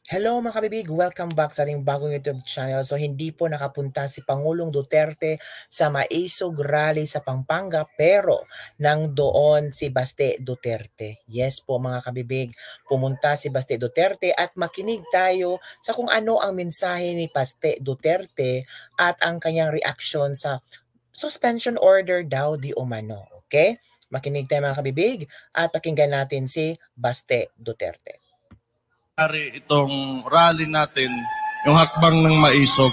Hello mga kabibig! Welcome back sa ating bagong YouTube channel. So hindi po nakapunta si Pangulong Duterte sa Maisog Rally sa Pampanga pero doon si Baste Duterte. Yes po mga kabibig, pumunta si Baste Duterte at makinig tayo sa kung ano ang mensahe ni Baste Duterte at ang kanyang reaksyon sa suspension order daw di umano. Okay? Makinig tayo mga kabibig at pakinggan natin si Baste Duterte. Itong rally natin, yung hakbang ng maisog.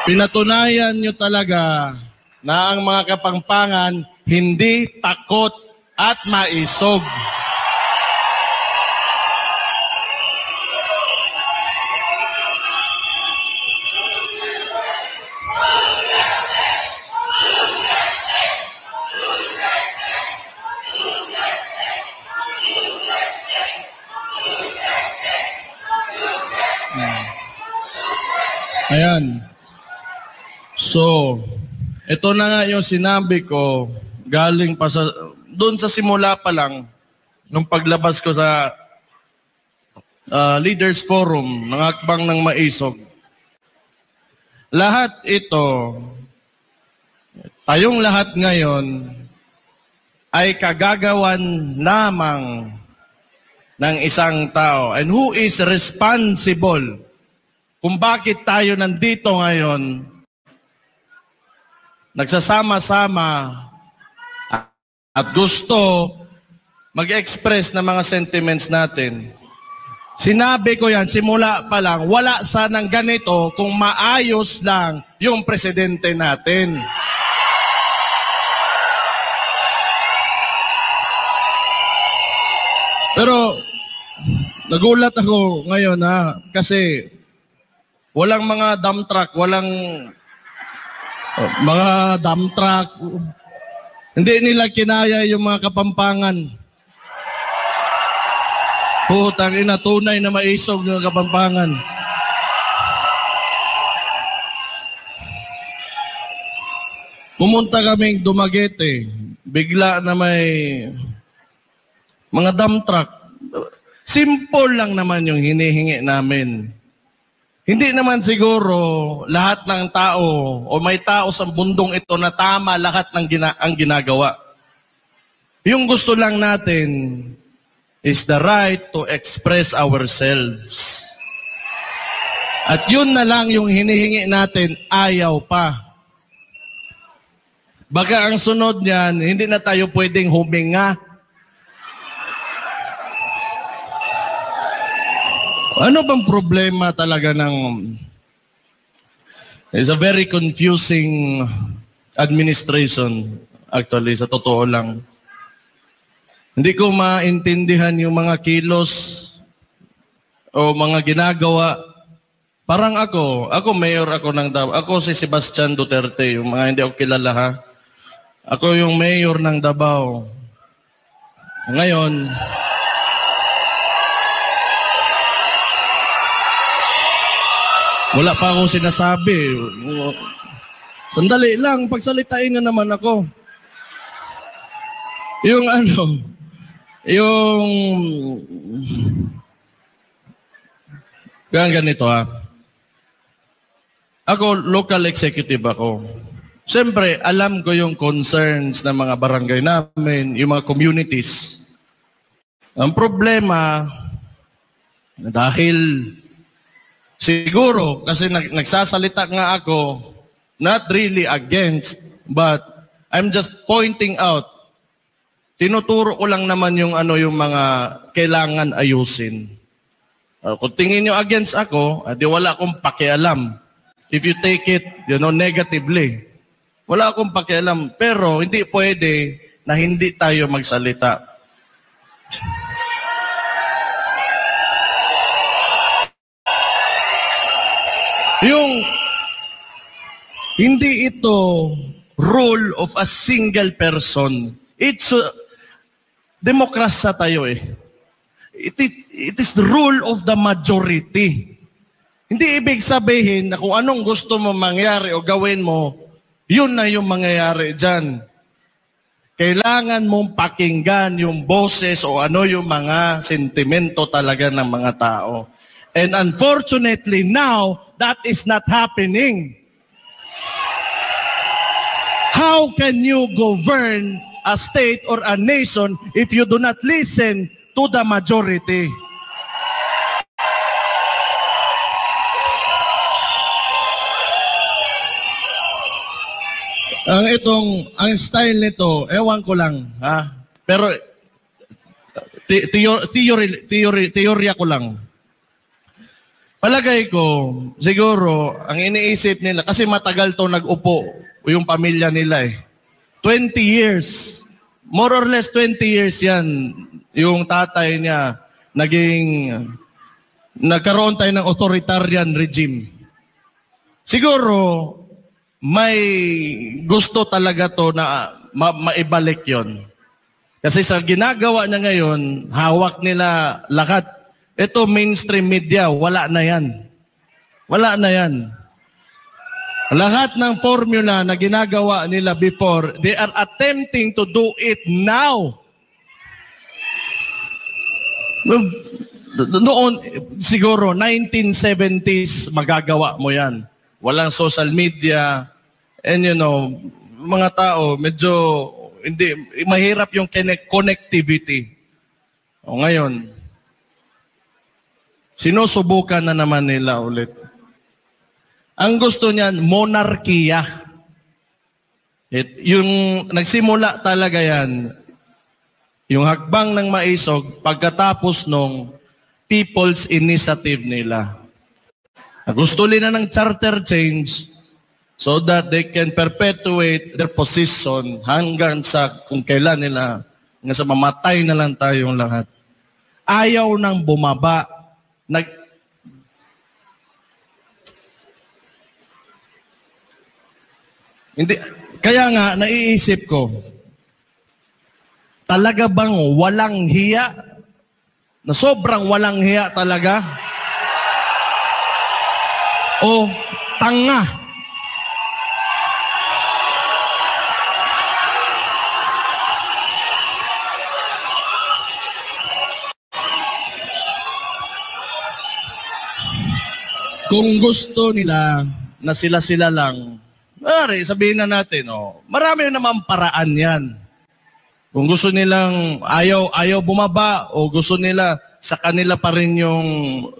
Pinatunayan nyo talaga na ang mga Kapampangan hindi takot at maisog. Ayan. So, ito na nga yung sinabi ko galing pa sa, doon sa simula pa lang, nung paglabas ko sa Leaders Forum ng Hakbang ng Maisog. Lahat ito, tayong lahat ngayon, ay kagagawan lamang ng isang tao. And who is responsible kung bakit tayo nandito ngayon, nagsasama-sama at gusto mag-express ng mga sentiments natin. Sinabi ko yan, simula pa lang, wala sanang ganito kung maayos lang yung presidente natin. Pero nagulat ako ngayon kasi walang mga dump truck, walang mga dump truck. Hindi nila kinaya yung mga Kapampangan. Putang ina, tunay na maisog yung Kapampangan. Pumunta kaming Dumaguete. Bigla na may mga dump truck. Simple lang naman yung hinihingi namin. Hindi naman siguro lahat ng tao o may tao sa bundong ito na tama lahat ng ang ginagawa. Yung gusto lang natin is the right to express ourselves. At yun na lang yung hinihingi natin, ayaw pa. Baka ang sunod niyan, hindi na tayo pwedeng huminga. Ano bang problema talaga ng... It's a very confusing administration, actually, sa totoo lang. Hindi ko maintindihan yung mga kilos o mga ginagawa. Parang ako mayor ako ng Davao. Ako si Sebastian Duterte, yung mga hindi ako kilala ha. Ako yung mayor ng Davao. Ngayon, wala pa akong sinasabi. Sandali lang, pagsalitain na naman ako. Kaya ganito Ako, local executive ako. Siyempre, alam ko yung concerns ng mga barangay namin, yung mga communities. Ang problema, dahil siguro, kasi nagsasalita nga ako, not really against, but I'm just pointing out, tinuturo ko lang naman yung mga kailangan ayusin. Kung tingin nyo against ako, di wala akong pakialam. If you take it, negatively, wala akong pakialam. Pero hindi pwede na hindi tayo magsalita. Yung hindi ito rule of a single person. It's demokrasya tayo It is the rule of the majority. Hindi ibig sabihin na kung anong gusto mo mangyari o gawin mo, yun na yung mangyayari dyan. kailangan mong pakinggan yung boses o ano yung mga sentimento talaga ng mga tao. And unfortunately now, that is not happening. How can you govern a state or a nation if you do not listen to the majority? Ang style nito, ewan ko lang, ha? Pero teorya ko lang. Palagay ko, siguro, ang iniisip nila, kasi matagal to nag-upo yung pamilya nila eh. 20 years, more or less 20 years yan, yung tatay niya, nagkaroon tayo ng authoritarian regime. Siguro, may gusto talaga to na maibalik yon. Kasi sa ginagawa niya ngayon, hawak nila lahat. Ito mainstream media, wala na yan. Wala na yan. Lahat ng formula na ginagawa nila before, they are attempting to do it now. Noon, siguro, 1970s, magagawa mo yan. Walang social media, and you know, mga tao, medyo, hindi, mahirap yung connectivity. O ngayon, sinusubukan na naman nila ulit. Ang gusto niyan, monarkiya. Yung nagsimula talaga yan, yung hakbang ng Maisog, pagkatapos nung People's Initiative nila. Gusto nila ng charter change so that they can perpetuate their position hanggang sa kung kailan nila, hanggang sa mamatay na lang tayong lahat. Ayaw nang bumaba. Hindi, kaya nga, naiisip ko, talaga bang walang hiya? Na sobrang walang hiya talaga? O tanga? Kung gusto nila na sila-sila lang, sabihin na natin, marami naman paraan yan. Kung gusto nilang ayaw bumaba o gusto nila sa kanila pa rin yung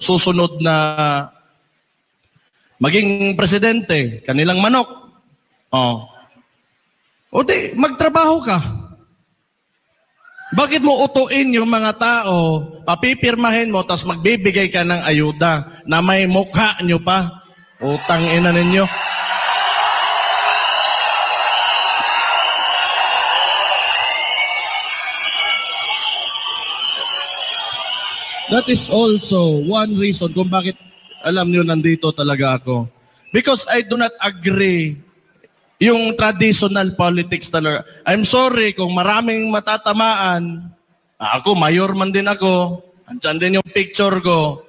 susunod na maging presidente, kanilang manok. O di, magtrabaho ka. Bakit mo utuin yung mga tao, papipirmahin mo, tapos magbibigay ka ng ayuda na may mukha nyo pa? Utang ina ninyo. That is also one reason kung bakit alam nyo nandito talaga ako. Because I do not agree yung traditional politics talaga. I'm sorry kung maraming matatamaan. Ako, mayor man din ako. Andyan din yung picture ko.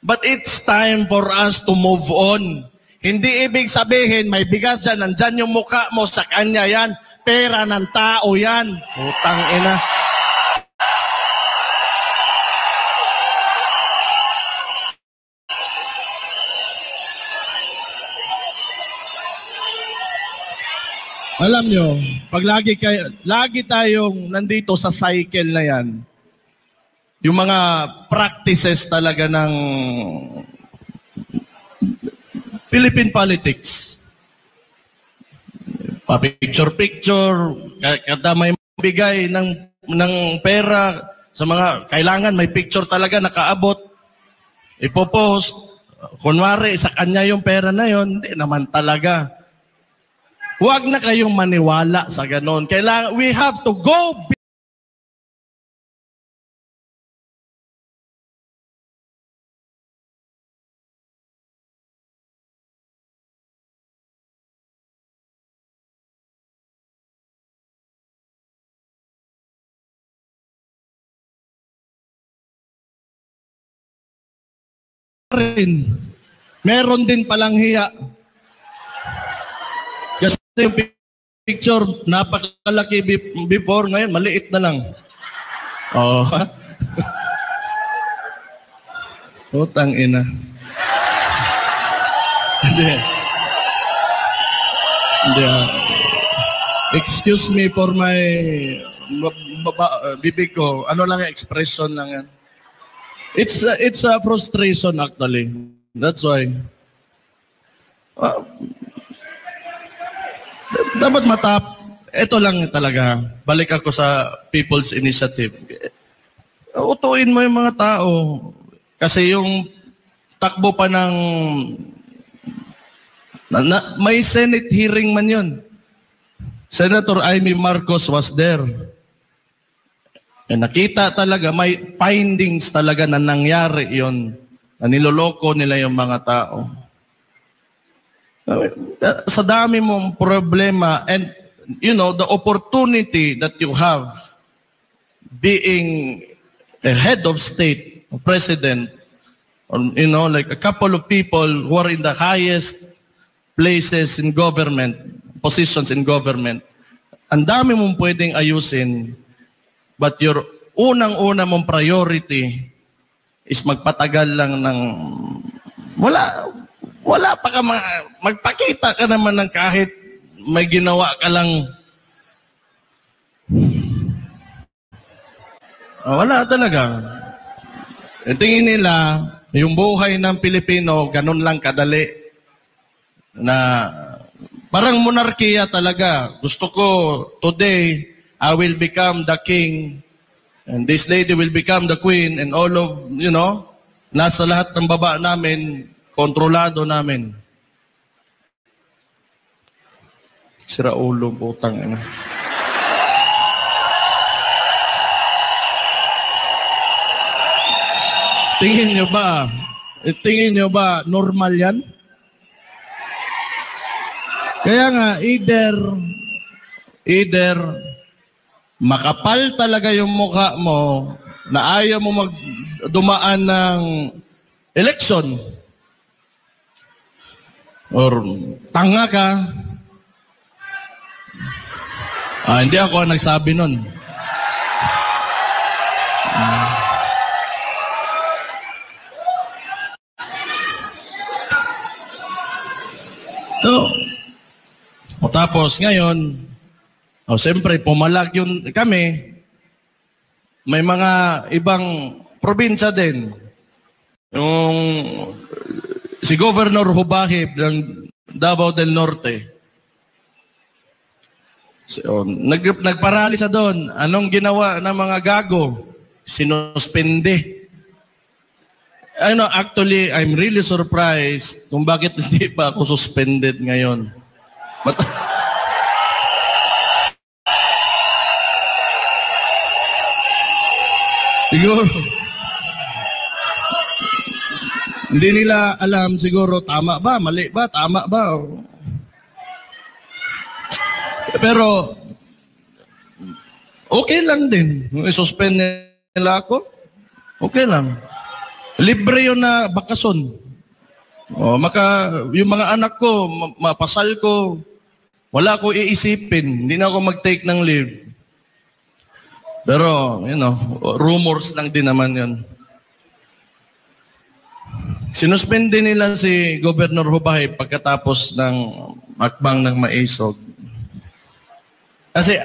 But it's time for us to move on. Hindi ibig sabihin, may bigas dyan, nandyan yung mukha mo, sa kanya yan. Pera ng tao yan. Utang ina. Alam nyo, pag lagi tayong nandito sa cycle na yan, yung mga practices talaga ng Philippine politics, pa-picture-picture, kada may bigay ng pera sa mga kailangan, may picture talaga nakaabot, ipopost, kunwari sa kanya yung pera na yon, hindi naman talaga. Huwag na kayong maniwala sa ganon. Kailangan, we have to go rin. Meron din palang hiya. Kasi yung picture, napakalaki before, ngayon maliit na lang. Oh. Utang ina. Hindi. Excuse me for my bibig ko. Ano lang yung expression lang yan. It's a frustration actually. That's why. Dapat ito lang talaga. Balik ako sa People's Initiative. Utuin mo yung mga tao. Kasi yung takbo pa ng may Senate hearing man yun. Senator Amy Marcos was there. Nakita talaga, may findings talaga na nangyari yon, na niloloko nila yung mga tao. Sa dami mong problema, and you know, the opportunity that you have being a head of state, a president, or, you know, like a couple of people who are in the highest places in government, positions in government, ang dami mong pwedeng ayusin, but your unang-una mong priority is magpatagal lang ng wala pa ka magpakita ka naman ng kahit may ginawa ka lang. Wala talaga. Tingin nila, yung buhay ng Pilipino, ganun lang kadali. Na parang monarkiya talaga. Gusto ko, today, I will become the king, and this lady will become the queen, and all of, you know, nasa lahat ng baba namin, kontrolado namin. Sira ulo, putang ina. Tingin nyo ba normal yan? Kaya nga, either makapal talaga yung mukha mo na ayaw mo dumaan ng election, or tanga ka. Hindi ako ang nagsabi nun. Tapos ngayon, siyempre pumalag yun kami. May mga ibang probinsya din. Yung si Governor Hubahib ng Davao del Norte. So, nagparalisa doon. Anong ginawa ng mga gago? Sinuspende. Actually, I'm really surprised kung bakit hindi pa ako suspended ngayon. Siguro, hindi nila alam siguro tama ba, mali ba, tama ba. Pero, okay lang din. I-suspend nila ako, okay lang. Libre yun na bakasyon. Yung mga anak ko, mapasal ko, wala ko iisipin. Hindi na ako mag-take ng leave. Pero, you know, rumors lang din naman yun. Sinuspende nila si Governor Hubahib pagkatapos ng hakbang ng Maisog. Kasi,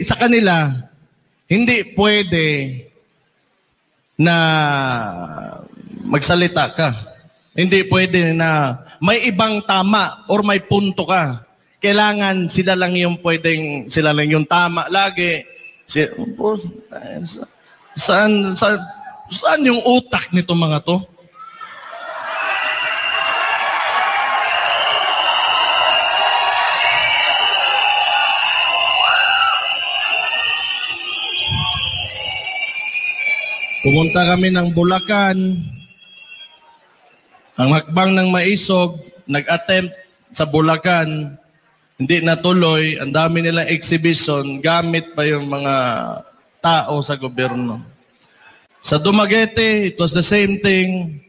sa kanila, hindi pwede na magsalita ka. Hindi pwede na may ibang tama or may punto ka. Kailangan sila lang yung tama lagi. Saan yung utak nito mga to? Pumunta kami ng Bulacan. Ang hakbang ng Maisog, nag-attempt sa Bulacan. Hindi natuloy, ang dami nilang exhibition, gamit pa yung mga tao sa gobyerno. Sa Dumaguete, it was the same thing.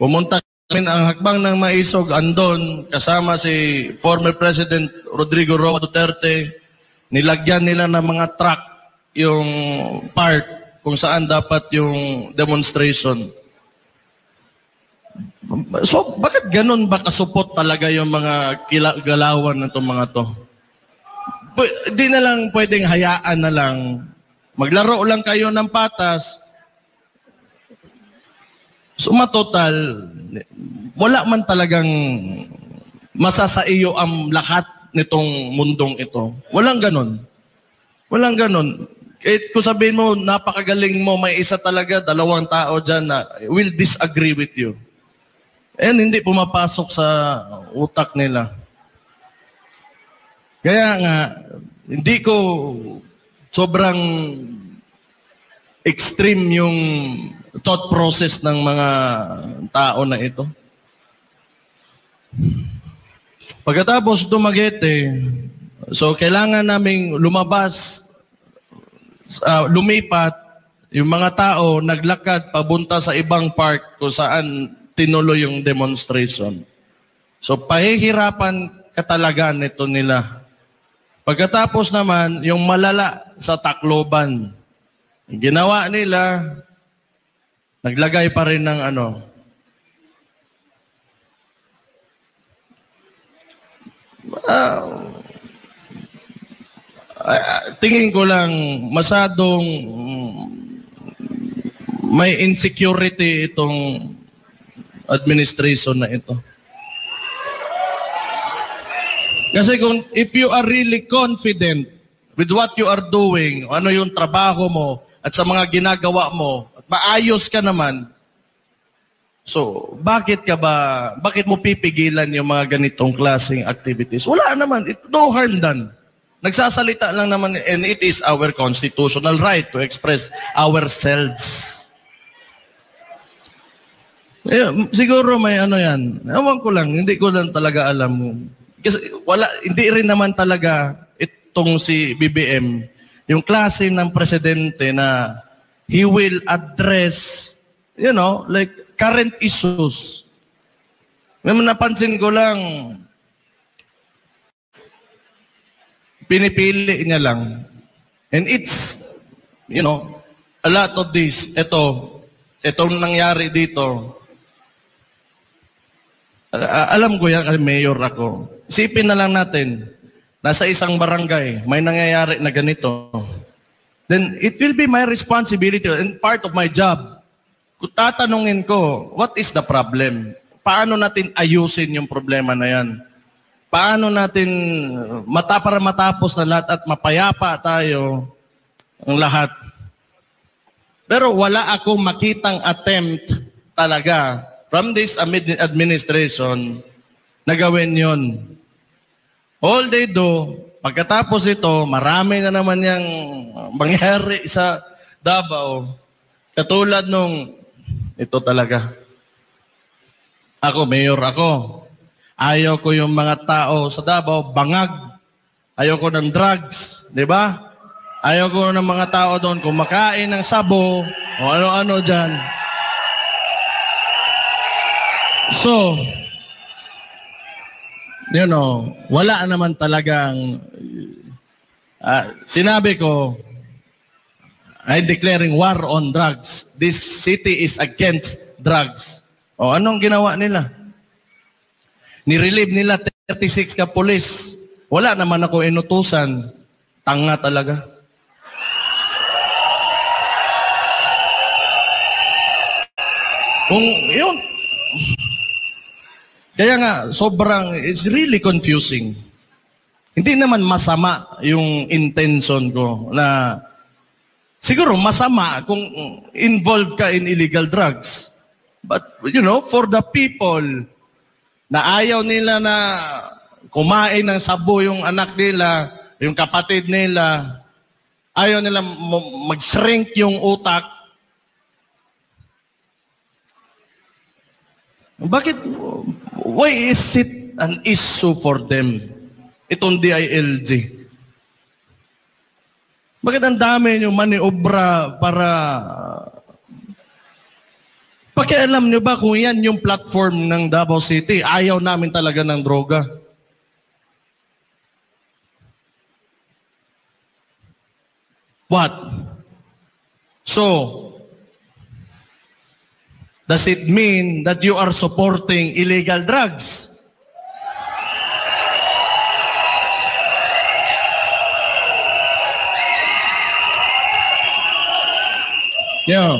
Pumunta ang hakbang ng Maisog andon kasama si former President Rodrigo Roa Duterte, nilagyan nila ng mga truck yung part kung saan dapat yung demonstration. So, bakit ganun ba kasupot talaga yung mga galawan ng itong mga to? Di na lang pwedeng hayaan na lang. Maglaro lang kayo ng patas. So, matotal, wala man talagang masasaiyo ang lahat nitong mundong ito. Walang ganun. Walang ganun. Kahit kung sabihin mo, napakagaling mo, may isa talaga, 2 tao dyan na will disagree with you. And hindi pumapasok sa utak nila. Kaya nga, hindi ko sobrang extreme yung thought process ng mga tao na ito. Pagkatapos Dumaguete, so kailangan naming lumabas, lumipat, yung mga tao naglakad pabunta sa ibang park kung saan tinuloy yung demonstration. So pahihirapan katalaga nito nila. Pagkatapos naman, yung malala sa Tacloban, ginawa nila, naglagay pa rin ng tingin ko lang masadong may insecurity itong administration na ito. Kasi if you are really confident with what you are doing, ano yung trabaho mo at sa mga ginagawa mo, at maayos ka naman, so bakit mo pipigilan yung mga ganitong klaseng activities? Wala naman, no harm done. Nagsasalita lang naman, and it is our constitutional right to express ourselves. Siguro may yan. Ewan ko lang, hindi ko lang talaga alam. Kasi hindi rin naman talaga itong si BBM, yung klase ng presidente na he will address, like current issues. May napansin ko lang, pinipili niya lang. And it's, a lot of this, itong nangyari dito, alam ko yan kasi mayor ako. Isipin na lang natin, nasa isang barangay, may nangyayari na ganito. Then it will be my responsibility and part of my job. Kung tatanungin ko, what is the problem? Paano natin ayusin yung problema na yan? Paano natin para matapos na lahat at mapayapa tayo ang lahat? Pero wala akong makitang attempt talaga from this administration na gawin yun. All they do, pagkatapos ito, marami na naman yung mangyari sa Davao. Katulad nung, ito talaga. Ako, mayor ako. Ayaw ko yung mga tao sa Davao, bangag. Ayaw ko ng drugs, di ba? Ayaw ko ng mga tao doon kumakain ng sabo o ano-ano dyan. So, wala naman talagang sinabi ko, I declaring war on drugs. This city is against drugs. O anong ginawa nila? Nirelieve nila 36 ka pulis. Wala naman ako inutusan. Tanga talaga. Kung yun, kaya nga, it's really confusing. Hindi naman masama yung intention ko na, siguro masama kung involved ka in illegal drugs. But, for the people na ayaw nila na kumain ng sabo yung anak nila, yung kapatid nila, ayaw nila mag-shrink yung utak, bakit, why is it an issue for them? Itong DILG. Bakit ang dami yung maniobra para Pakialam nyo ba kung yan yung platform ng Davao City? Ayaw namin talaga ng droga. What? So, does it mean that you are supporting illegal drugs? Yeah.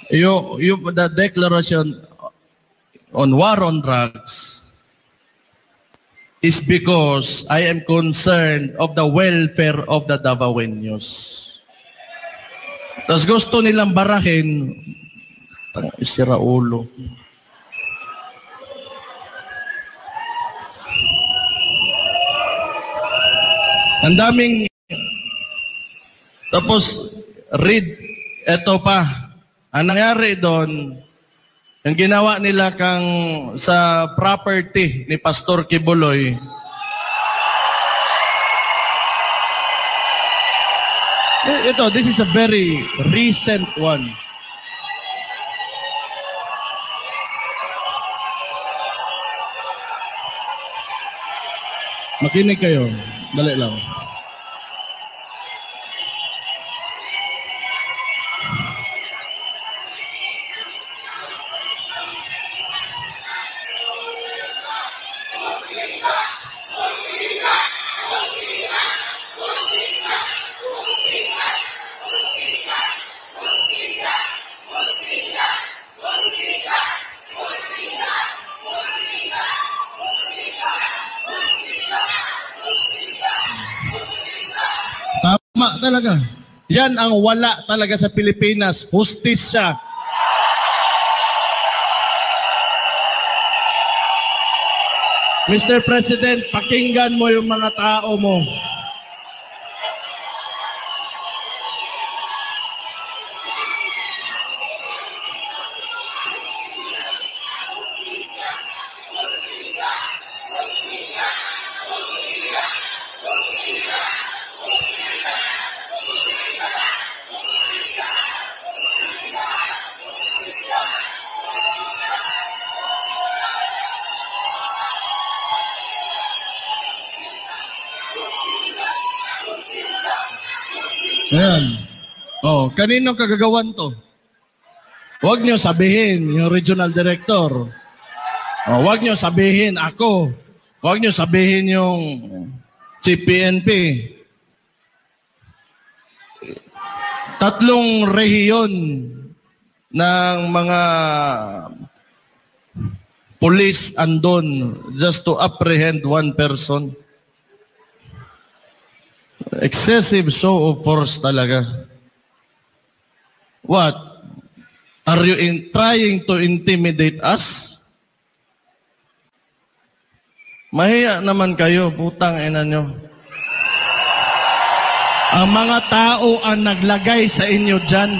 The declaration on war on drugs is because I am concerned of the welfare of the Davaoenos. Tapos gusto nilang barahin, isira ulo. Ang daming, tapos read, eto pa, ang nangyari doon, yung ginawa nila sa property ni Pastor Kibuloy, ito, this is a very recent one. Makinig kayo. Dali lang. Tama talaga. Yan ang wala talaga sa Pilipinas. Hustisya. Mr. President, pakinggan mo yung mga tao mo. Ayan. Oh, kanino kagagawan to? Huwag niyo sabihin yung regional director. Oh, huwag niyo sabihin ako. Huwag niyo sabihin yung Chief PNP. 3 rehiyon ng mga police andon just to apprehend one person. Excessive show of force talaga. What? Are you trying to intimidate us? Mahiya naman kayo, putang ina nyo. Ang mga tao ang naglagay sa inyo dyan.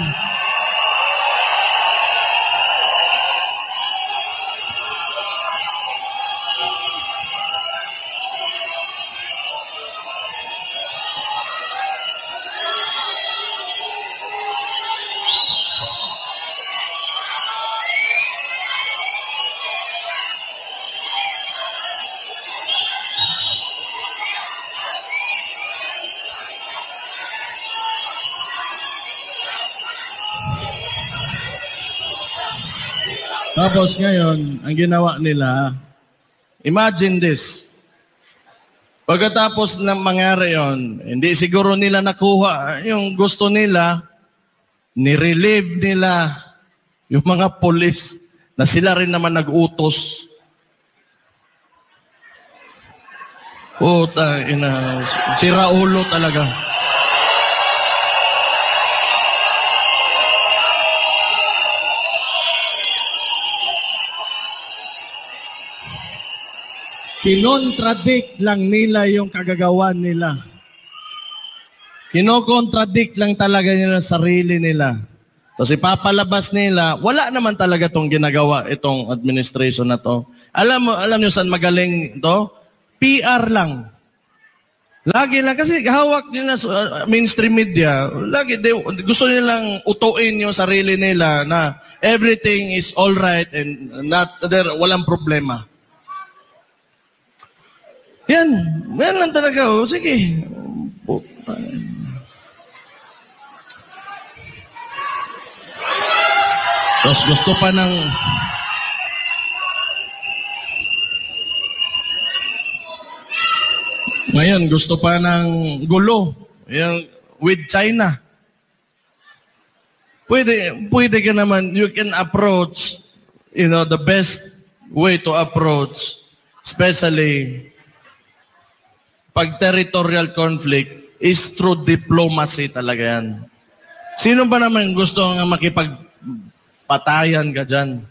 Tapos ngayon, ang ginawa nila, imagine this. Pagkatapos ng mangyari yon, hindi siguro nila nakuha yung gusto nila, nirelieve nila yung mga polis na sila rin naman nag-utos. Puta, sira ulo talaga. Kinontradict lang nila yung kagagawan nila. Kinokontradict lang talaga nila sarili nila. Tapos ipapalabas nila, wala naman talaga itong ginagawa, itong administration na to. Alam nyo saan magaling ito? PR lang. Lagi lang, kasi hawak nila mainstream media, lagi gusto nilang utuin yung sarili nila na everything is all right and walang problema. Yan lang talaga. O, sige. Tapos gusto pa ng... Ngayon, gusto pa ng gulo. Yung with China. Pwede ka naman, you can approach, the best way to approach, especially pag territorial conflict, is through diplomacy talaga yan. Sino ba naman gusto nga makipagpatayan ka dyan?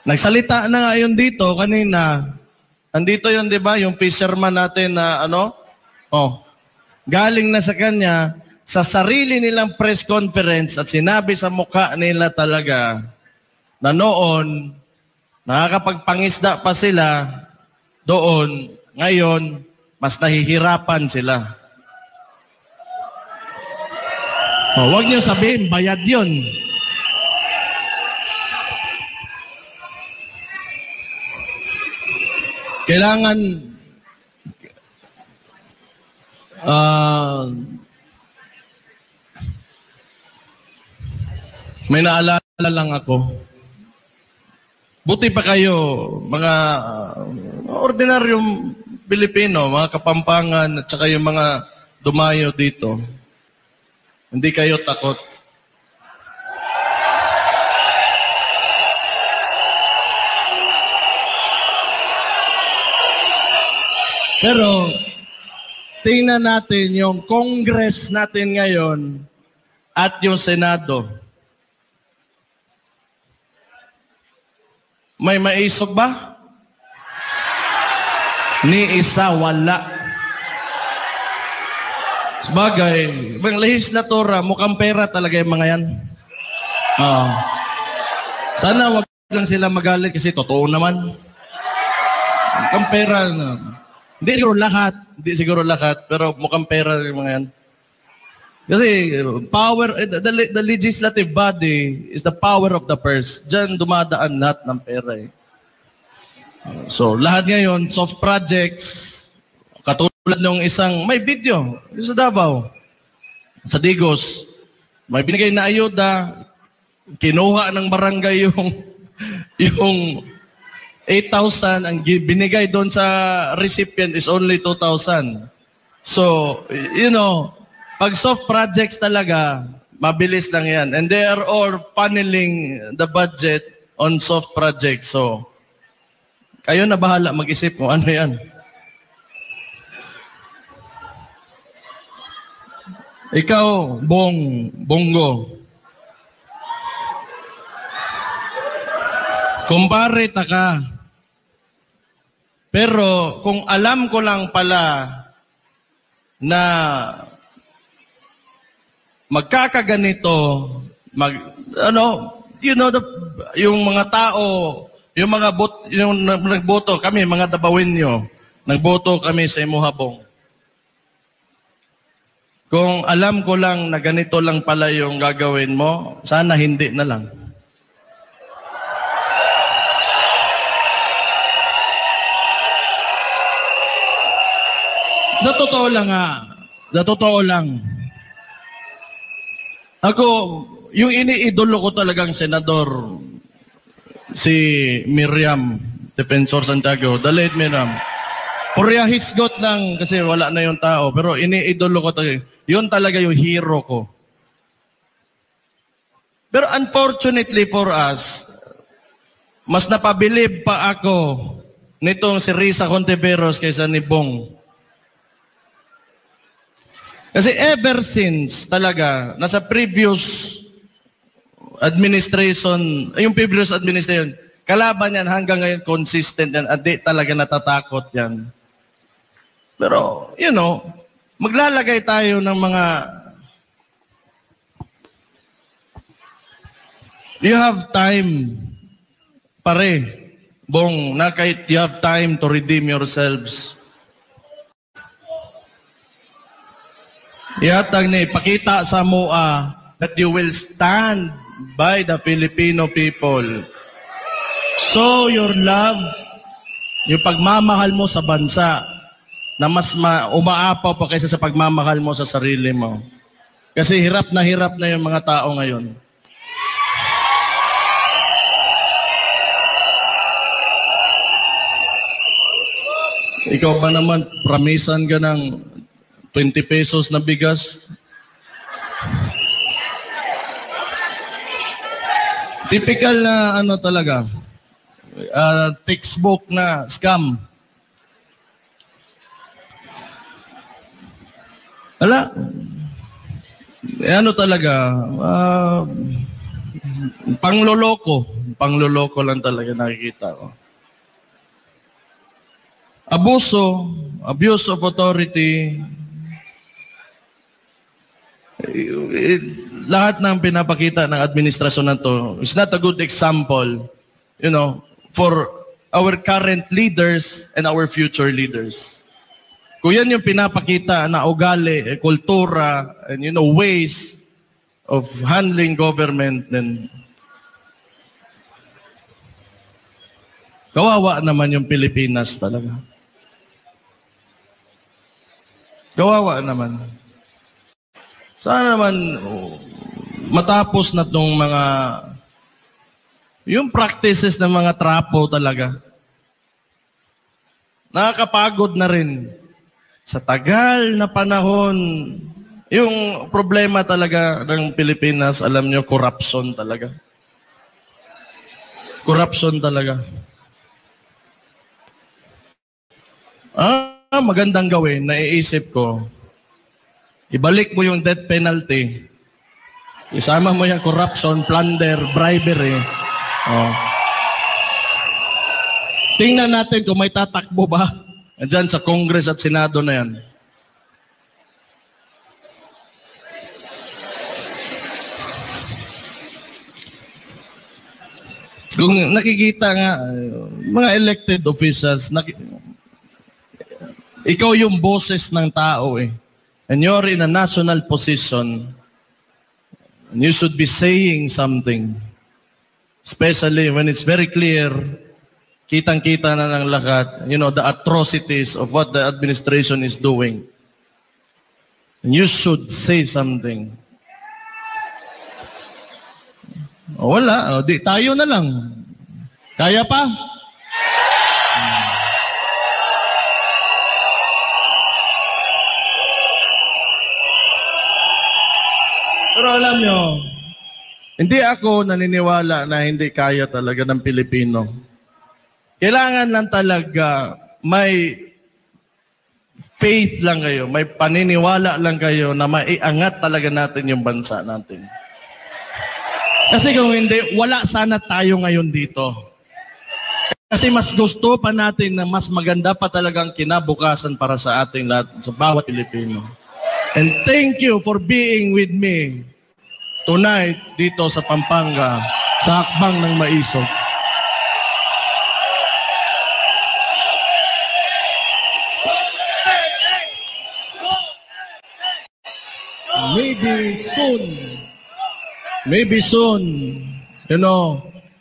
Nagsalita na nga yun dito kanina. Andito yun, di ba? Yung fisherman natin na galing na sa kanya, sa sarili nilang press conference at sinabi sa mukha nila talaga na noon, nakakapagpangisda pa sila doon, ngayon, mas nahihirapan sila. Huwag niyo sabihin, bayad yun. Kailangan may naalala lang ako. Buti pa kayo, mga ordinaryong Pilipino, mga Kapampangan, at saka yung mga dumayo dito. Hindi kayo takot. Pero, tingnan natin yung Congress natin ngayon at yung Senado. May maisog ba? Ni isa wala. Sabagay, mga lehislatura, mukhang pera talaga yung mga yan. Sana wag lang sila magalit kasi totoo naman. Mukhang pera na. Hindi siguro lahat, pero mukhang pera yung mga yan. Kasi power, the legislative body is the power of the purse. Diyan dumadaan lahat ng pera eh. So lahat ngayon, soft projects, katulad ng isang, may video, sa Davao, sa Digos, may binigay na ayuda, kinuha ng barangay yung 8,000, ang binigay doon sa recipient is only 2,000. So, pag soft projects talaga, mabilis lang yan. And they are all funneling the budget on soft projects. So, kayo na bahala mag-isip kung ano yan. Ikaw, Bongo. Kumpare ka. Pero kung alam ko lang pala na magkakaganito, yung mga tao, yung nagboto kami, mga Dabawenyo, nagboto kami sa Imuhabong. Kung alam ko lang na ganito lang pala yung gagawin mo, sana hindi na lang. Sa totoo lang. Ako, yung iniidolo ko talagang senador, si Miriam Defensor Santiago, the late Miriam. Purya hisgot lang kasi wala na yung tao, pero iniidolo ko talaga. Yun talaga yung hero ko. Pero unfortunately for us, mas napabilib pa ako nitong si Risa Contiveros kaysa ni Bong. Kasi ever since talaga, nasa previous administration, kalaban yan hanggang ngayon consistent yan, at di talaga natatakot yan. Pero, maglalagay tayo ng mga, you have time, pare, Bong, na kahit you have time to redeem yourselves. Ipakita sa MOA that you will stand by the Filipino people. Show your love, yung pagmamahal mo sa bansa na mas umaapaw pa kaysa sa pagmamahal mo sa sarili mo. Kasi hirap na yung mga tao ngayon. Ikaw ba naman, promisan ka ng 20 pesos na bigas? Typical na ano talaga, textbook na scam. Wala. Ano talaga, pangloloko lang talaga nakikita ko. Abuse of authority, lahat ng pinapakita ng administrasyon na to is not a good example, for our current leaders and our future leaders. Kung yan yung pinapakita na ugali, kultura, and ways of handling government, then kawawa naman yung Pilipinas talaga. Kawawa naman. Sana naman matapos na tong yung practices ng mga trapo talaga. Nakakapagod na rin. Sa tagal na panahon, yung problema talaga ng Pilipinas, alam nyo, corruption talaga. Corruption talaga. Magandang gawin, naiisip ko, ibalik mo yung death penalty. Isama mo yung corruption, plunder, bribery. Tingnan natin kung may tatakbo ba dyan sa Congress at Senado na yan. Kung nakikita nga, mga elected officials, ikaw yung boses ng tao eh. And you're in a national position. And you should be saying something. Especially when it's very clear, kitang-kita na ng lahat, the atrocities of what the administration is doing. And you should say something. Wala. Di, tayo na lang. Kaya pa? Pero alam nyo, hindi ako naniniwala na hindi kaya talaga ng Pilipino. Kailangan lang talaga may faith lang kayo, may paniniwala lang kayo na maiangat talaga natin yung bansa natin. Kasi kung hindi, wala sana tayo ngayon dito. Kasi mas gusto pa natin na mas maganda pa talagang kinabukasan para sa ating lahat, sa bawat Pilipino. And thank you for being with me tonight dito sa Pampanga, sa Hakbang ng Maisog. Maybe soon,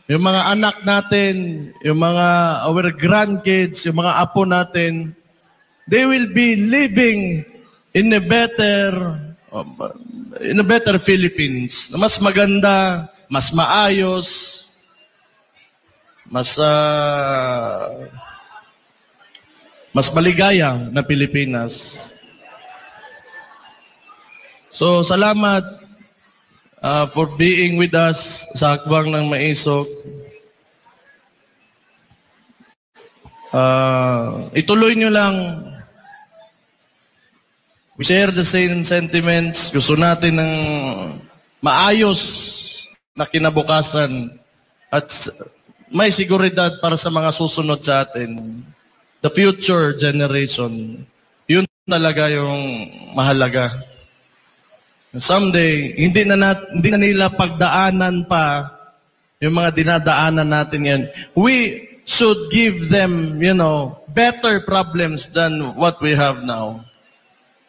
yung mga anak natin, yung mga our grandkids, yung mga apo natin, they will be living in a better Philippines. Mas maganda, mas maayos, mas maligaya na Pilipinas. So, salamat for being with us sa Hakbang ng Maisog. Ituloy nyo lang. We share the same sentiments. Gusto natin ng maayos na kinabukasan at may seguridad para sa mga susunod sa atin. The future generation. Yun talaga yung mahalaga. Someday, hindi na nila pagdaanan pa yung mga dinadaanan natin yan. We should give them, better problems than what we have now.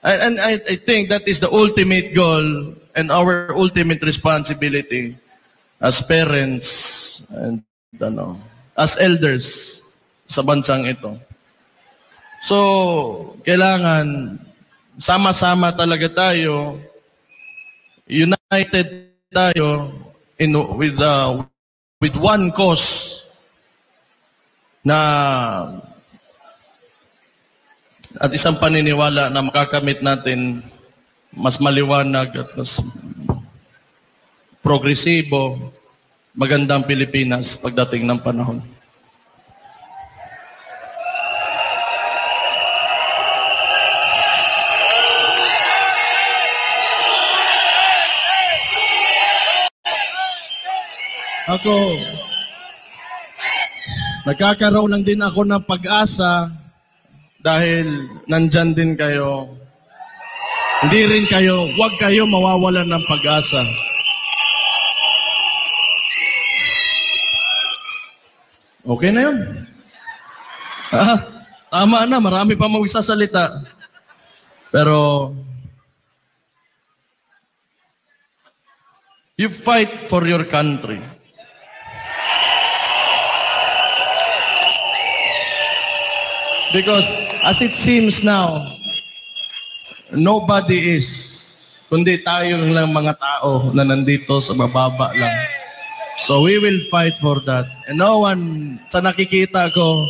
And I think that is the ultimate goal and our ultimate responsibility as parents, and as elders sa bansang ito. So, kailangan sama-sama talaga tayo, united tayo with one cause na at isang paniniwala na makakamit natin mas maliwanag at mas progresibo, magandang Pilipinas pagdating ng panahon. Ako, nagkakaroon lang din ako ng pag-asa dahil nandyan din kayo. Hindi rin kayo, huwag kayo mawawalan ng pag-asa. Okay na yun. Tama na, marami pa magsasalita. Pero, you fight for your country. Because as it seems now, nobody is, kundi tayo lang mga tao na nandito sa mababa lang. So we will fight for that. And no one, sa nakikita ko,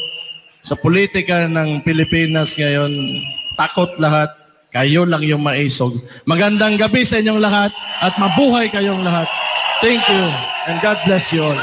sa politika ng Pilipinas ngayon, takot lahat. Kayo lang yung maisog. Magandang gabi sa inyong lahat at mabuhay kayong lahat. Thank you and God bless you all.